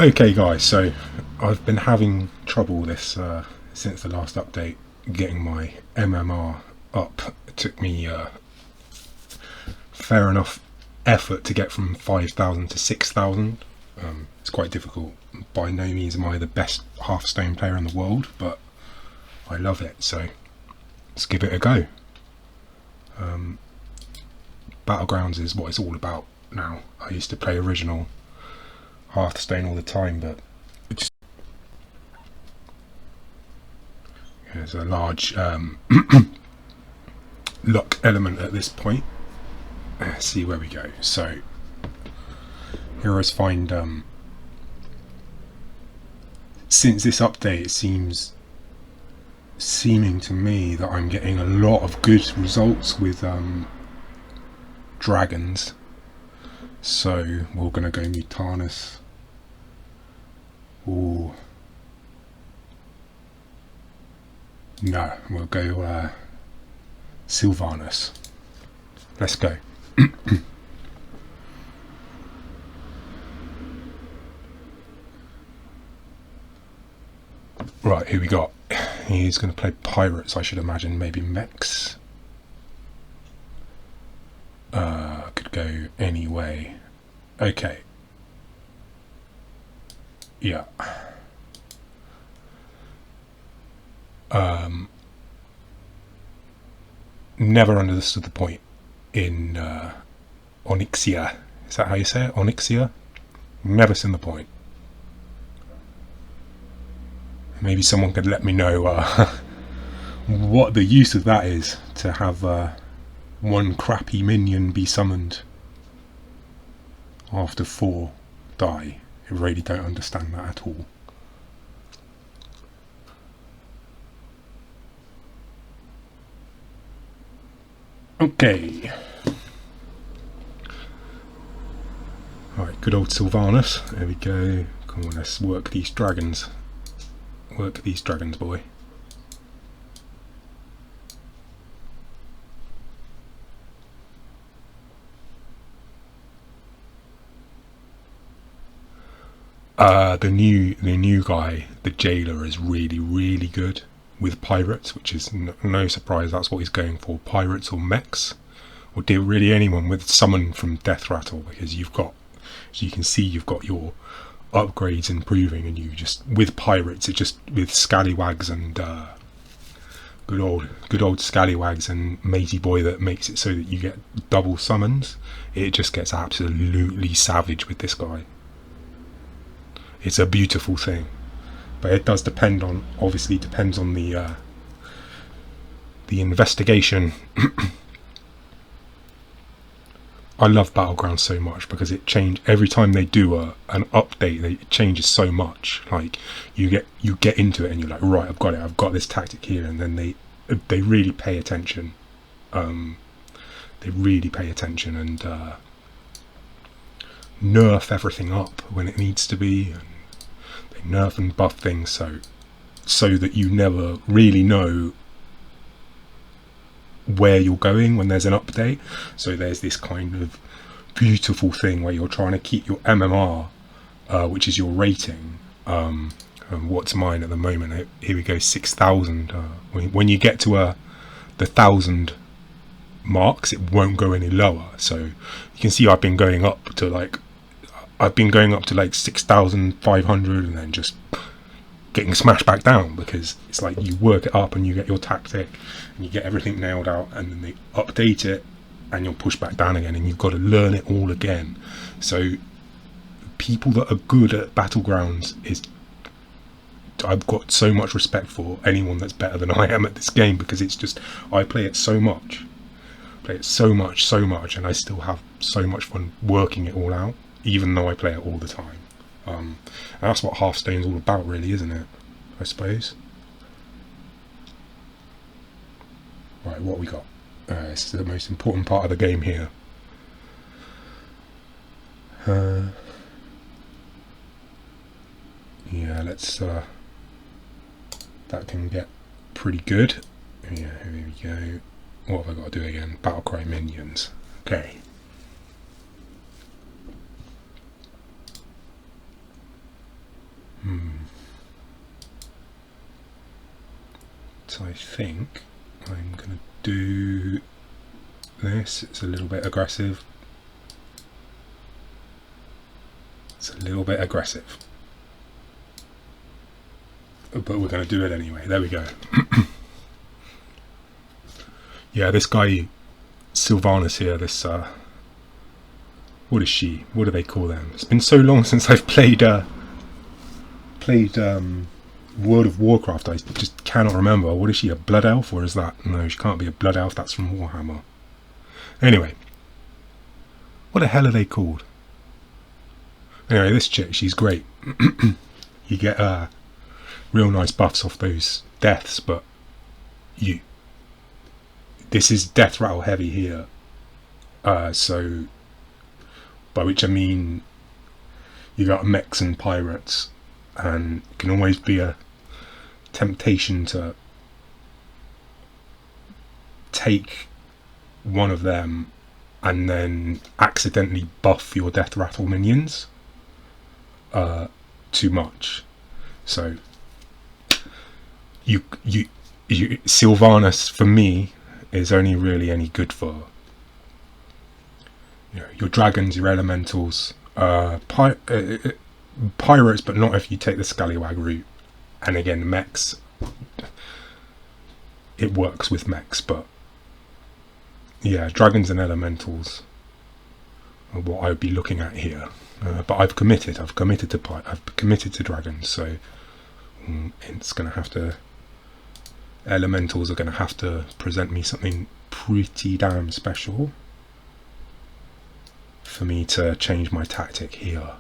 Okay guys, so I've been having trouble this since the last update getting my MMR up. It took me fair enough effort to get from 5,000 to 6,000. It's quite difficult. By no means am I the best Hearthstone player in the world, but I love it, so let's give it a go. Battlegrounds is what it's all about now. I used to play original Hearthstone all the time, but it just, there's a large luck element at this point. Let's see where we go. So heroes find since this update, it seeming to me that I'm getting a lot of good results with dragons. So we're gonna go Mutanus. Ooh. No, we'll go Sylvanas. Let's go. Right, who we got? He's going to play pirates, I should imagine. Maybe mechs. Could go any way. Okay. Yeah. Never understood the point in Onyxia. Is that how you say it? Onyxia? Never seen the point. Maybe someone could let me know what the use of that is, to have one crappy minion be summoned after 4 die. I really don't understand that at all. Okay. Alright, good old Sylvanas. There we go. Come on, let's work these dragons. Work these dragons, boy. The new guy, the jailer, is really good with pirates, which is no surprise. That's what he's going for: pirates or mechs, or really anyone with summon from death rattle, because you've got, as you can see, you've got your upgrades improving, and you just, with pirates, it just, with scallywags and good old scallywags and matey boy that makes it so that you get double summons, it just gets absolutely savage with this guy. It's a beautiful thing, but it does depend on, obviously depends on the investigation. I love Battlegrounds so much because it change every time they do an update. It changes so much. Like you get into it and you're like, right, I've got it. I've got this tactic here, and then they really pay attention. They really pay attention and nerf everything up when it needs to be. And they nerf and buff things so that you never really know where you're going when there's an update. So there's this kind of beautiful thing where you're trying to keep your MMR, which is your rating. And what's mine at the moment? Here we go, 6,000. When you get to the 1,000 marks, it won't go any lower. So you can see I've been going up to like 6,500, and then just getting smashed back down, because it's like you work it up and you get your tactic and you get everything nailed out, and then they update it and you'll push back down again, and you've got to learn it all again. So people that are good at Battlegrounds, I've got so much respect for anyone that's better than I am at this game, because it's just, I play it so much, and I still have so much fun working it all out, even though I play it all the time. And that's what Hearthstone's all about, really, isn't it? I suppose. Right, what we got? This is the most important part of the game here. Yeah, let's. That can get pretty good. Yeah, here we go. What have I got to do again? Battlecry minions. Okay. So I think I'm going to do this. It's a little bit aggressive. It's a little bit aggressive. But we're going to do it anyway. There we go. Yeah, this guy, Sylvanas here, this, what is she? What do they call them? It's been so long since I've played World of Warcraft, I just cannot remember. What is she, a blood elf, or is that? No, she can't be a blood elf, that's from Warhammer. Anyway, what the hell are they called? Anyway, this chick, she's great. You get real nice buffs off those deaths, but this is death rattle heavy here. So, by which I mean, you got mechs and pirates, and it can always be a temptation to take one of them and then accidentally buff your death rattle minions too much. So you Sylvanas for me is only really any good for your dragons, your elementals, pirates, but not if you take the scallywag route. And again, mechs, it works with mechs, but yeah, dragons and elementals are what I would be looking at here. But I've committed to dragons, so it's going to have to, elementals are going to have to present me something pretty damn special for me to change my tactic here.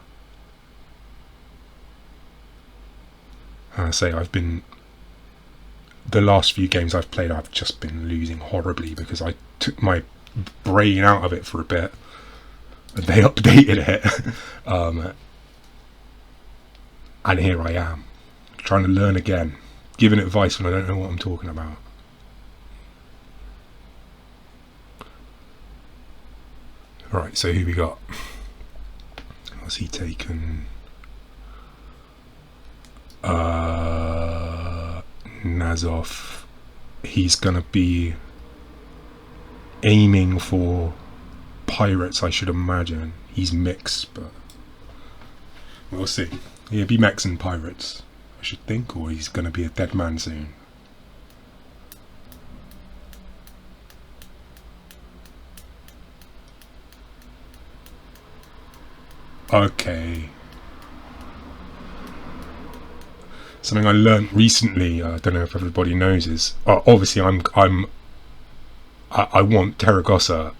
I say the last few games I've played, I've just been losing horribly because I took my brain out of it for a bit and they updated it. And here I am, trying to learn again, giving advice when I don't know what I'm talking about. Alright, so who we got? What's he taken? Nazov. He's gonna be aiming for pirates, I should imagine. He's mixed, but we'll see. He'll be mechs and pirates, I should think, or he's gonna be a dead man soon. Okay. Something I learnt recently, I don't know if everybody knows, is obviously I want Terragossa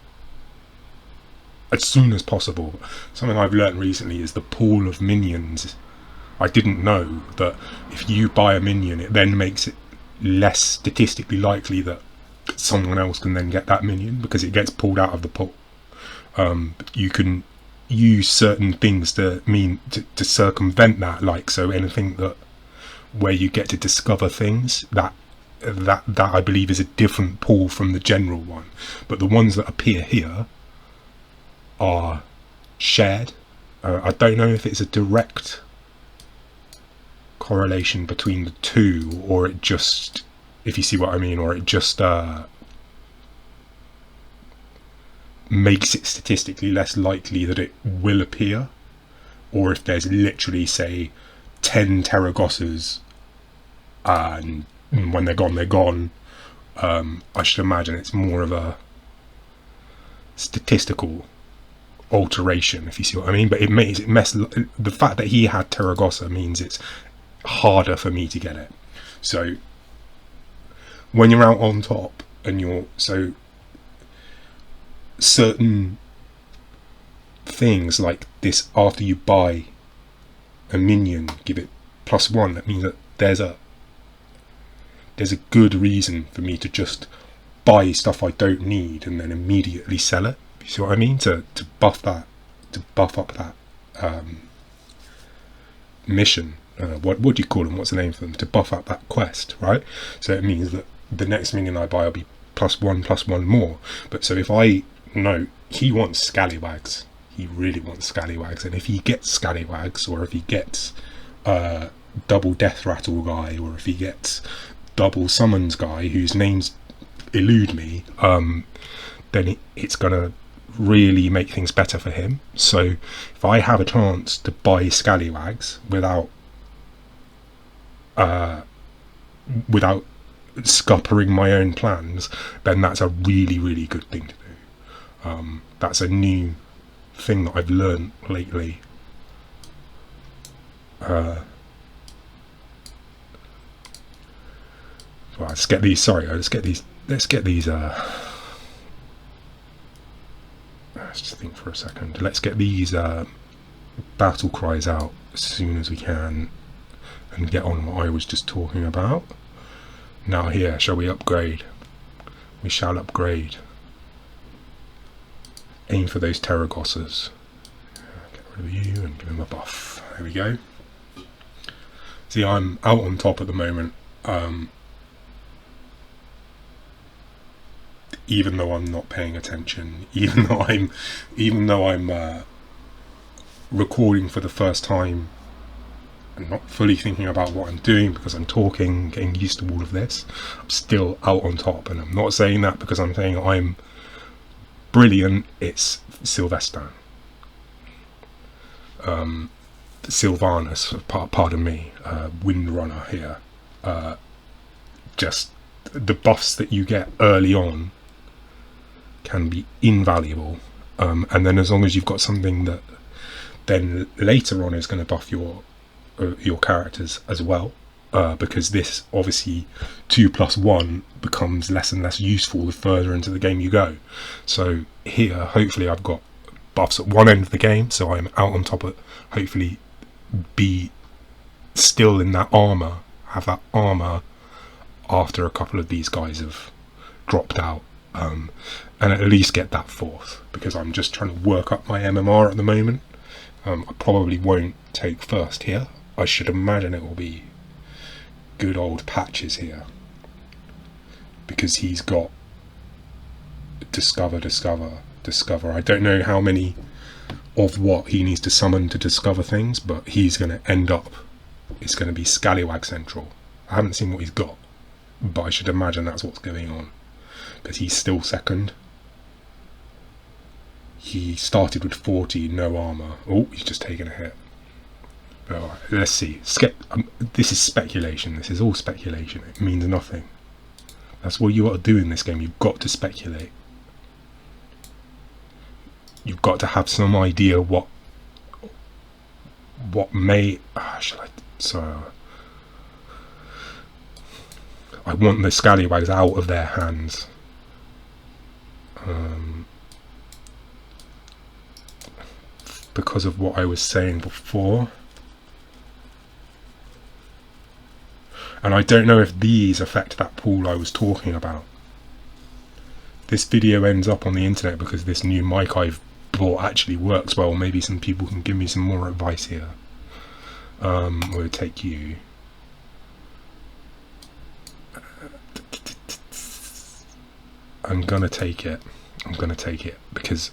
as soon as possible. Something I've learnt recently is the pool of minions. I didn't know that if you buy a minion, it then makes it less statistically likely that someone else can then get that minion because it gets pulled out of the pool. You can use certain things to circumvent that, like so anything that where you get to discover things that I believe is a different pool from the general one, but the ones that appear here are shared. I don't know if it's a direct correlation between the two, or it just, if you see what I mean, or it just makes it statistically less likely that it will appear, or if there's literally, say, 10 Terragossas and when they're gone, they're gone. I should imagine it's more of a statistical alteration, if you see what I mean. But it makes it the fact that he had Terragossa means it's harder for me to get it. So when you're out on top and certain things like this, after you buy a minion, give it +1, that means that there's a good reason for me to just buy stuff I don't need and then immediately sell it. You see what I mean? To buff up that mission. What do you call them? What's the name for them? To buff up that quest, right? So it means that the next minion I buy will be +1 more. But so if I know he wants scallywags, he really wants scallywags, and if he gets scallywags, or if he gets double death rattle guy, or if he gets double summons guy whose names elude me, then it's gonna really make things better for him. So if I have a chance to buy Scallywags without scuppering my own plans, then that's a really, really good thing to do. That's a new thing that I've learned lately. Well, let's get these. Sorry, let's get these. Let's just think for a second. Let's get these battle cries out as soon as we can, and get on what I was just talking about. Now here, shall we upgrade? We shall upgrade. Aim for those Terragossers. Get rid of you and give him a buff. There we go. See, I'm out on top at the moment. Even though I'm not paying attention, even though I'm recording for the first time and not fully thinking about what I'm doing because I'm talking, getting used to all of this, I'm still out on top. And I'm not saying that because I'm saying I'm brilliant. It's Sylvanas pardon me, Windrunner here. Just the buffs that you get early on can be invaluable, and then as long as you've got something that then later on is going to buff your characters as well, because this obviously 2+1 becomes less and less useful the further into the game you go. So here hopefully I've got buffs at one end of the game, so I'm out on top of, hopefully be still in that armor, have that armor after a couple of these guys have dropped out, and at least get that fourth, because I'm just trying to work up my MMR at the moment. I probably won't take first here. I should imagine it will be good old Patches here, because he's got discover. I don't know how many of what he needs to summon to discover things, but he's going to end up, it's going to be Scallywag Central. I haven't seen what he's got, but I should imagine that's what's going on, because he's still second. He started with 40, no armor. Oh, he's just taken a hit. Alright, let's see. This is speculation. This is all speculation. It means nothing. That's what you got to do in this game. You've got to speculate. You've got to have some idea what may... So I want the Scallywags out of their hands. Because of what I was saying before. And I don't know if these affect that pool I was talking about. This video ends up on the internet because this new mic I've bought actually works well. Maybe some people can give me some more advice here. We'll take you. I'm gonna take it because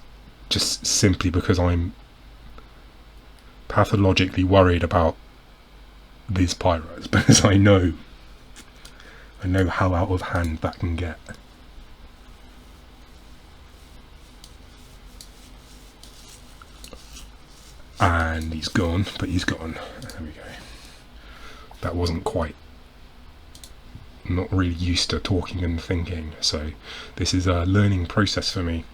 simply because I'm pathologically worried about these pirates, because I know how out of hand that can get. And he's gone, but he's gone. There we go. That wasn't quite, not really used to talking and thinking, so this is a learning process for me.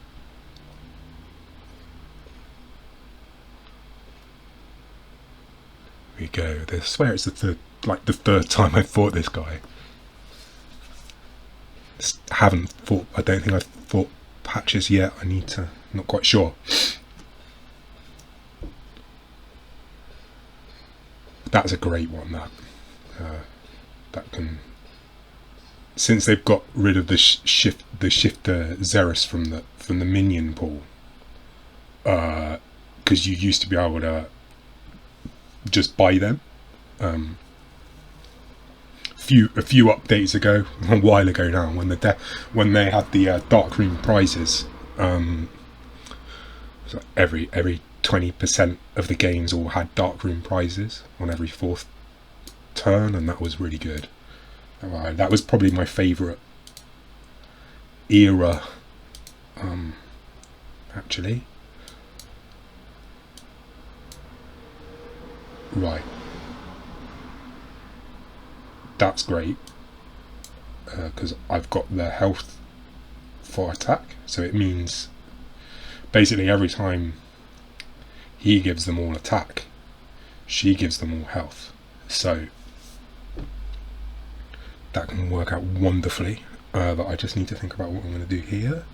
There we go. I swear it's the third time I've fought this guy. I don't think I've fought Patches yet. I need to, not quite sure. That's a great one, that can, since they've got rid of the shifter Xeris from the minion pool, because you used to be able to just buy them. A few updates ago, a while ago now, when they had the dark room prizes, so every 20% of the games all had darkroom prizes on every 4th turn, and that was really good. That was probably my favourite era, actually. Right. That's great, because I've got the health for attack, so it means basically every time he gives them all attack, she gives them all health. So that can work out wonderfully. But I just need to think about what I'm going to do here.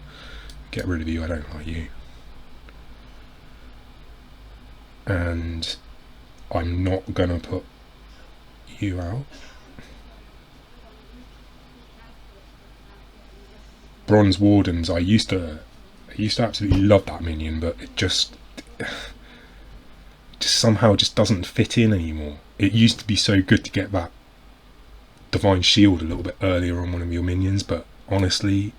Get rid of you, I don't like you. And I'm not going to put you out. Bronze Wardens, I used to absolutely love that minion, but it just somehow just doesn't fit in anymore. It used to be so good to get that Divine Shield a little bit earlier on one of your minions, but honestly,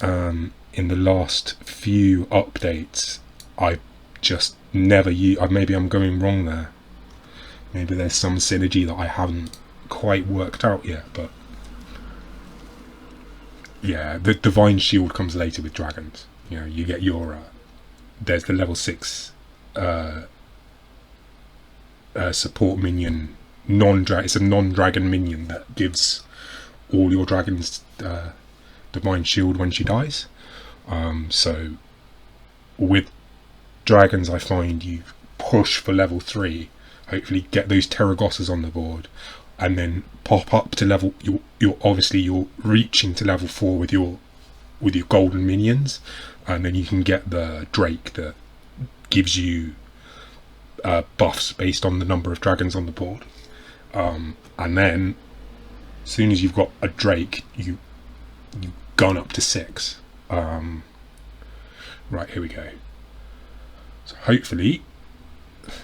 in the last few updates, I just never use. Maybe I'm going wrong there. Maybe there's some synergy that I haven't quite worked out yet, but yeah, the Divine Shield comes later with dragons. You know, you get your there's the level 6 support minion, it's a non-dragon minion that gives all your dragons Divine Shield when she dies. So with dragons, I find you push for level 3, hopefully get those Terragosses on the board, and then pop up to level. You're reaching to level 4 with your golden minions, and then you can get the Drake that gives you buffs based on the number of dragons on the board. And then as soon as you've got a Drake, you gun up to 6. Right, here we go. So hopefully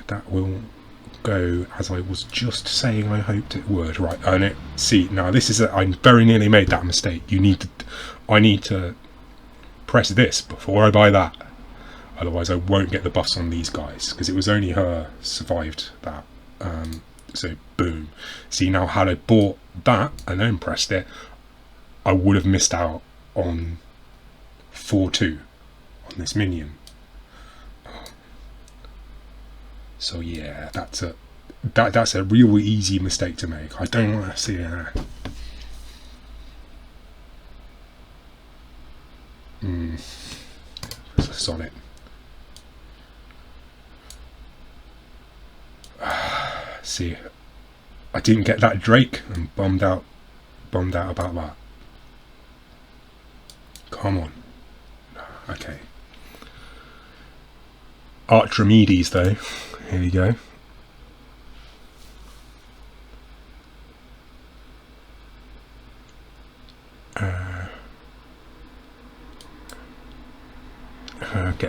that will go as I was just saying I hoped it would. Right, and see, now this is I very nearly made that mistake. I need to press this before I buy that, otherwise I won't get the buffs on these guys, because it was only her survived that. So boom. See, now had I bought that and then pressed it, I would have missed out on 4-2 on this minion. So yeah, that's a real easy mistake to make. I don't want to see it. Sonnet. See, I didn't get that Drake. I'm bummed out about that. Come on. Okay. Archimedes though. Here we go.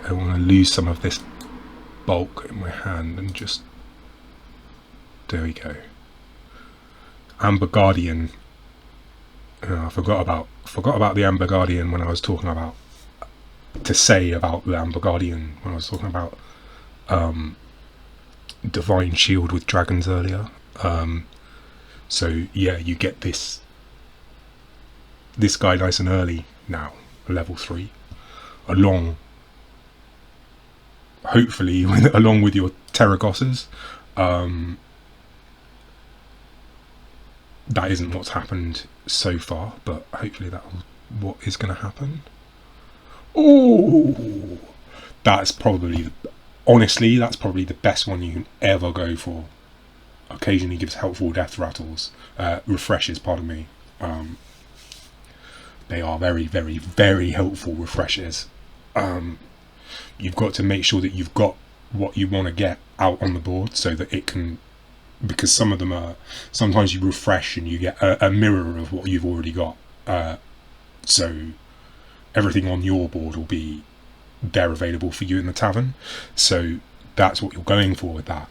I want to lose some of this bulk in my hand and just. There we go. Amber Guardian. I forgot about the Amber Guardian when I was talking about the Amber Guardian when I was talking about Divine Shield with dragons earlier. So yeah, you get this guy nice and early now, level 3, hopefully along with your Terragosses. That isn't what's happened so far, but hopefully that's what is going to happen. Oh, that's probably the best one you can ever go for. Occasionally gives helpful death rattles, refreshes. Pardon me. They are very, very, very helpful refreshes. You've got to make sure that you've got what you want to get out on the board so that it can. Because some of them are, sometimes you refresh and you get a mirror of what you've already got. So everything on your board will be there available for you in the tavern. So that's what you're going for with that.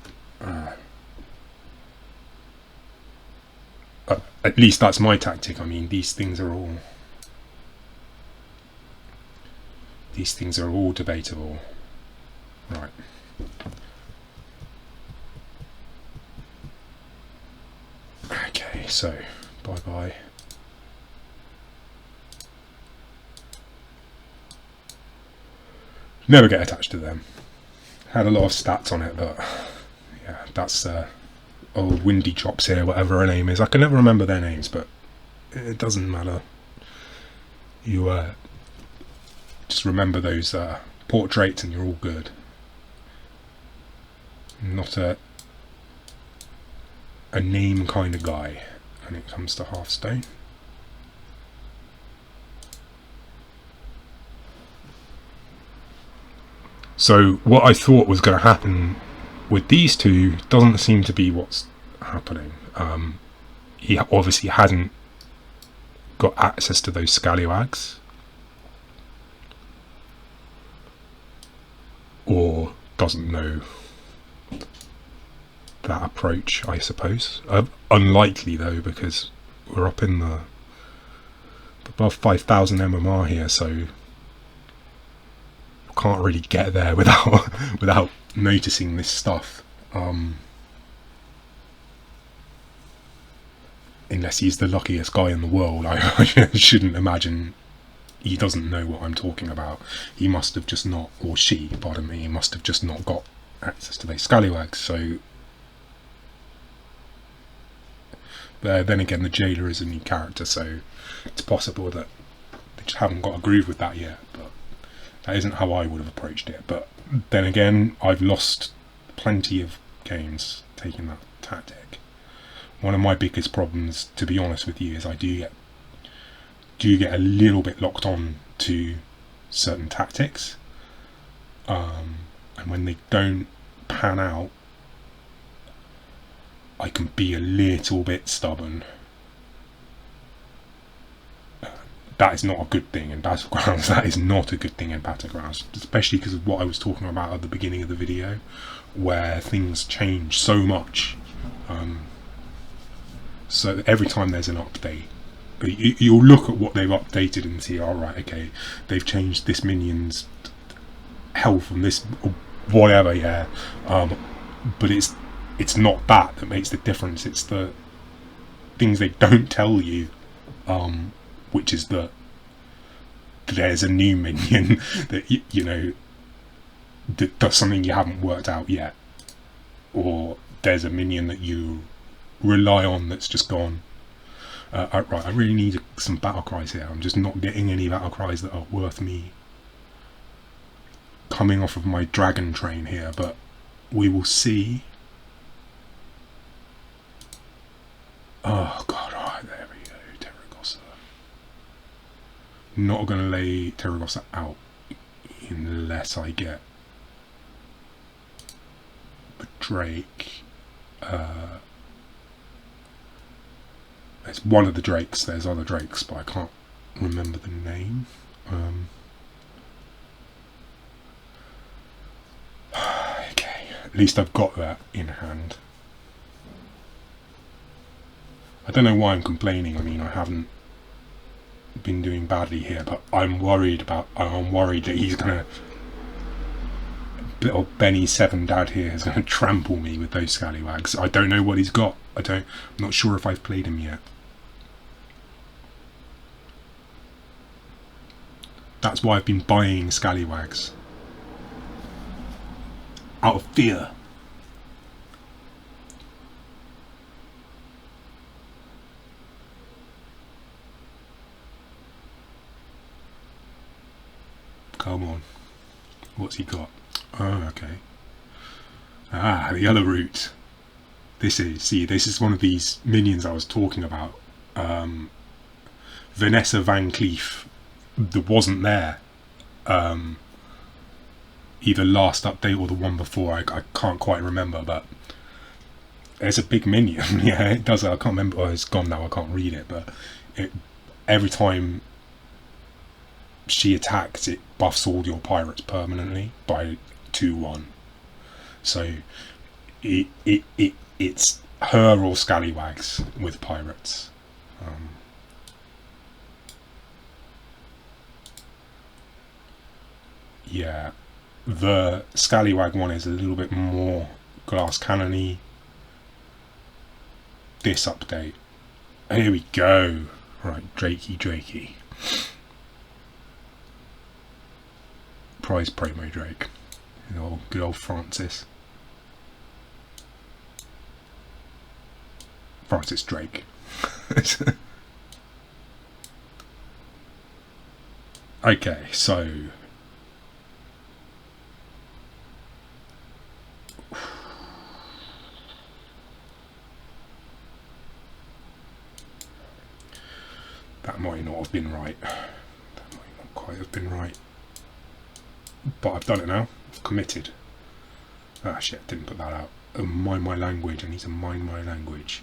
At least that's my tactic. I mean, these things are all these things are all debatable. Right. Okay, so bye-bye. Never get attached to them. Had a lot of stats on it, but yeah, that's old Windy Chops here, whatever her name is. I can never remember their names, but it doesn't matter. You just remember those portraits and you're all good. I'm not a name kind of guy when it comes to Hearthstone. So what I thought was going to happen with these two doesn't seem to be what's happening. He obviously hasn't got access to those scallywags, or doesn't know that approach, I suppose. Unlikely though, because we're up in the above 5,000 MMR here, so can't really get there without noticing this stuff, unless he's the luckiest guy in the world. I shouldn't imagine he doesn't know what I'm talking about. He must have just not, or she, pardon me, he must have just not got access to those scallywags. So then again, the jailer is a new character, so it's possible that they just haven't got a groove with that yet, but that isn't how I would have approached it. But then again, I've lost plenty of games taking that tactic. One of my biggest problems, to be honest with you, is I do get a little bit locked on to certain tactics, and when they don't pan out, I can be a little bit stubborn. That is not a good thing in Battlegrounds. That is not a good thing in Battlegrounds, especially because of what I was talking about at the beginning of the video, where things change so much. So every time there's an update, you'll look at what they've updated and see, alright, okay, they've changed this minion's health and this whatever, yeah. But it's not that makes the difference. It's the things they don't tell you, which is that there's a new minion that you know that does something you haven't worked out yet, or there's a minion that you rely on that's just gone. Right, I really need some battle cries here. I'm just not getting any battle cries that are worth me coming off of my dragon train here, but we will see. Oh god, alright, there we go, Terragossa. Not going to lay Terragossa out unless I get the Drake. It's one of the Drakes, there's other Drakes, but I can't remember the name. Okay, at least I've got that in hand. I don't know why I'm complaining. I mean, I haven't been doing badly here, but I'm worried that he's gonna, little Benny Seven Dad here is gonna trample me with those scallywags. I don't know what he's got. I'm not sure if I've played him yet. That's why I've been buying scallywags. Out of fear. Come on. What's he got? Oh, okay. Ah, the other route. This is one of these minions I was talking about. Vanessa Van Cleef, that wasn't there. Either last update or the one before, I can't quite remember, but it's a big minion. Yeah, it does. I can't remember. Oh, it's gone now. I can't read it, but every time she attacks, it buffs all your pirates permanently by 2-1. So it's her or scallywags with pirates. yeah, the Scallywag one is a little bit more glass cannon-y. This update, here we go. Right, Drakey. Prize promo Drake. Good old Francis Drake. Okay, so that might not have been right. That might not quite have been right. But I've done it now. I've committed. Ah shit, didn't put that out. Mind my language. I need to mind my language.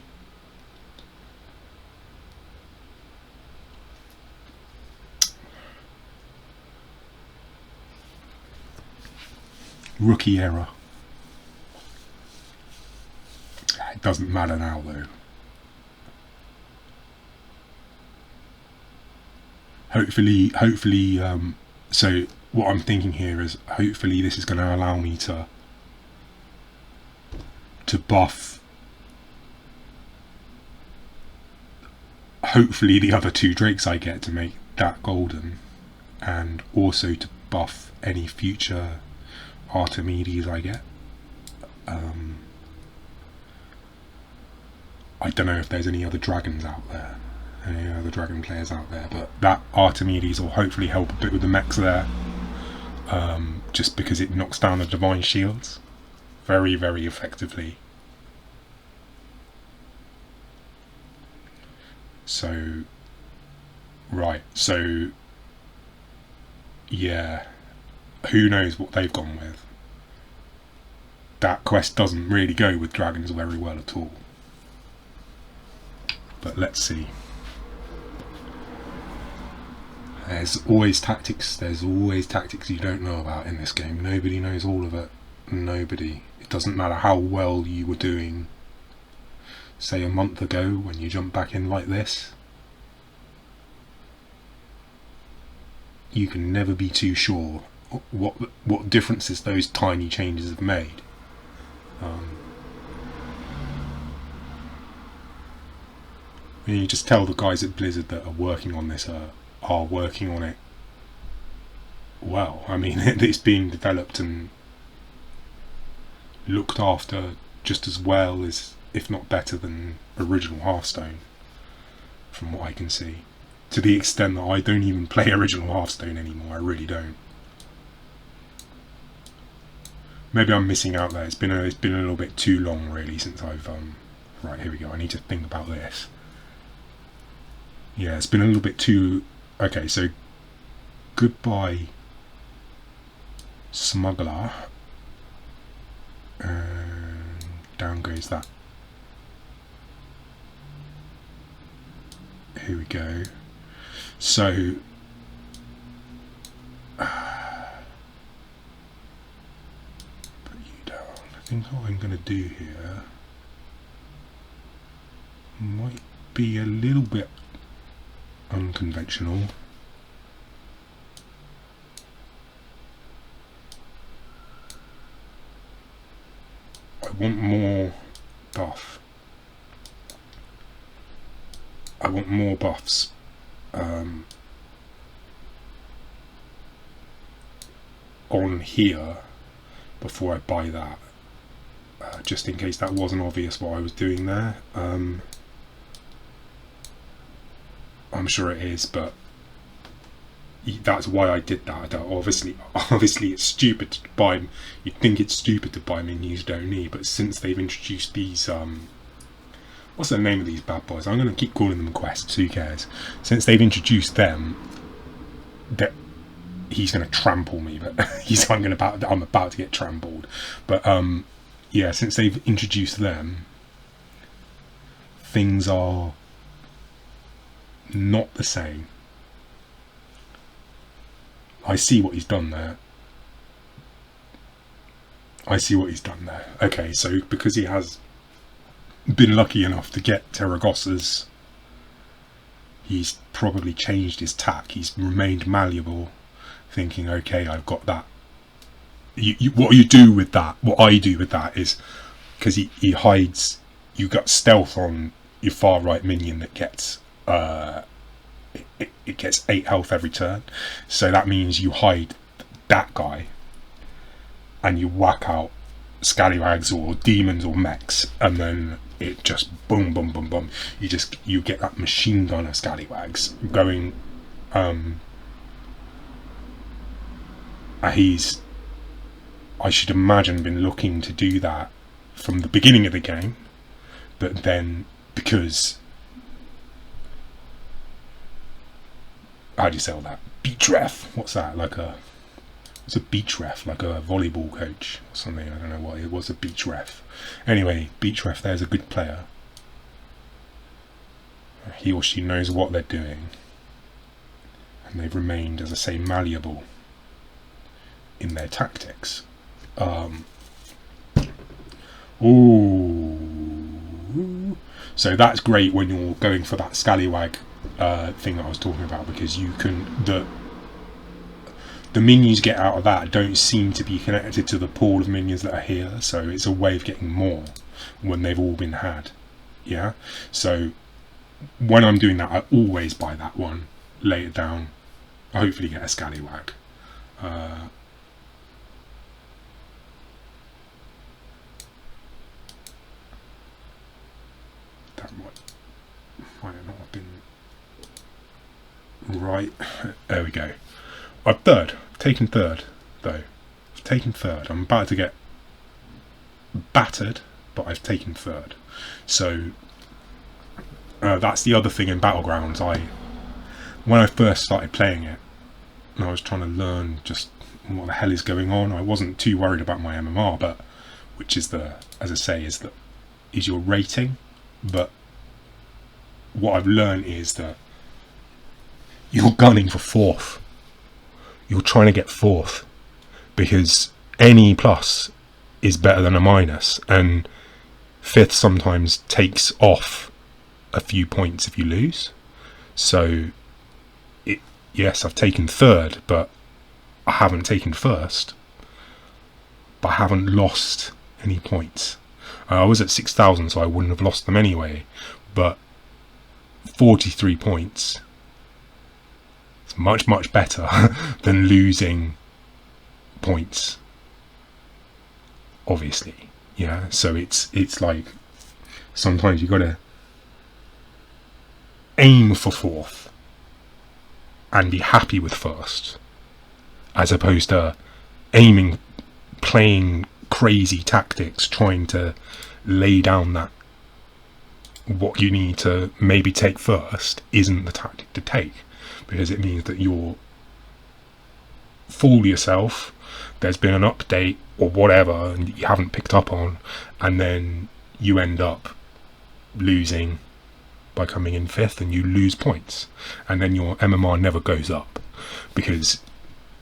Rookie error. It doesn't matter now though. Hopefully, so what I'm thinking here is hopefully this is going to allow me to buff hopefully the other 2 Drakes I get to make that golden, and also to buff any future Artemides I get. I don't know if there's any other dragons out there, any other dragon players out there, but that Artemides will hopefully help a bit with the mechs there, just because it knocks down the divine shields very, very effectively. So, right, so yeah, who knows what they've gone with. That quest doesn't really go with dragons very well at all. But let's see. There's always tactics you don't know about in this game. Nobody knows all of it. Nobody. It doesn't matter how well you were doing, say a month ago, when you jump back in like this. You can never be too sure what differences those tiny changes have made. You just tell the guys at Blizzard that are working on this are working on it well. I mean, it's being developed and looked after just as well as, if not better than, original Hearthstone, from what I can see. To the extent that I don't even play original Hearthstone anymore. I really don't. Maybe I'm missing out there. It's been a little bit too long really since I've right, here we go. I need to think about this. Yeah, it's been a little bit too. Okay, so goodbye Smuggler, and down goes that. Here we go. So put you down. I think what I'm going to do here might be a little bit unconventional. I want more buff. I want more buffs. On here before I buy that, just in case that wasn't obvious what I was doing there. I'm sure it is, but that's why I did that. Obviously it's stupid to buy. You'd think it's stupid to buy menus you don't need, but since they've introduced these what's the name of these bad boys? I'm going to keep calling them quests, who cares? Since they've introduced them, that he's going to trample me, but I'm about to get trampled. But yeah, since they've introduced them, things are not the same. I see what he's done there. Okay, so because he has been lucky enough to get Terragossa's, he's probably changed his tack. He's remained malleable, thinking, okay, I've got that what you do with that, what I do with that is, because he hides, you got stealth on your far right minion that gets it gets 8 health every turn, so that means you hide that guy and you whack out scallywags or demons or mechs, and then it just boom boom boom boom, you get that machine gun of scallywags going. He's, I should imagine, been looking to do that from the beginning of the game, but then because, how do you say that? Beach ref. What's that? It's a beach ref, like a volleyball coach or something. I don't know what it was. A beach ref. Anyway, beach ref. There's a good player. He or she knows what they're doing, and they've remained, as I say, malleable in their tactics. So that's great when you're going for that scallywag thing that I was talking about, because you can, the minions you get out of that don't seem to be connected to the pool of minions that are here, so it's a way of getting more when they've all been had. Yeah, so when I'm doing that, I always buy that one, lay it down, hopefully get a scallywag. That might not have been right. There we go. I've taken third though. I've taken third. I'm about to get battered, but I've taken third. So that's the other thing in Battlegrounds. When I first started playing it, and I was trying to learn just what the hell is going on, I wasn't too worried about my MMR, but which is as I say, is your rating. But what I've learned is that you're gunning for fourth. You're trying to get fourth, because any plus is better than a minus, and fifth sometimes takes off a few points if you lose. So yes, I've taken third, but I haven't taken first, but I haven't lost any points. I was at 6,000, so I wouldn't have lost them anyway, but 43 points is much, much better than losing points, obviously. Yeah, so it's like, sometimes you gotta aim for fourth and be happy with first, as opposed to playing crazy tactics, trying to lay down that what you need to maybe take first isn't the tactic to take, because it means that you'll fool yourself. There's been an update or whatever and you haven't picked up on, and then you end up losing by coming in fifth, and you lose points, and then your MMR never goes up because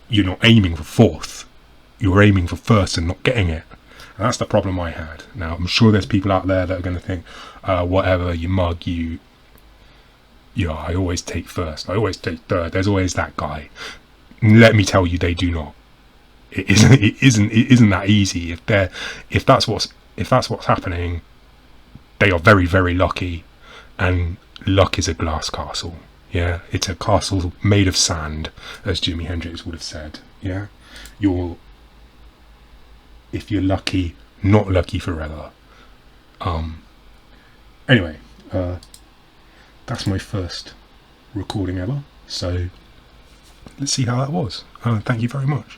you're not aiming for fourth, you're aiming for first and not getting it. And that's the problem I had. Now I'm sure there's people out there that are going to think, whatever, you mug, I always take first, I always take third, there's always that guy. Let me tell you, they do not. It isn't that easy. If that's what's happening, they are very, very lucky, and luck is a glass castle. Yeah, it's a castle made of sand, as Jimi Hendrix would have said. Yeah, if you're lucky, not lucky forever. Anyway, that's my first recording ever, so let's see how that was. Thank you very much.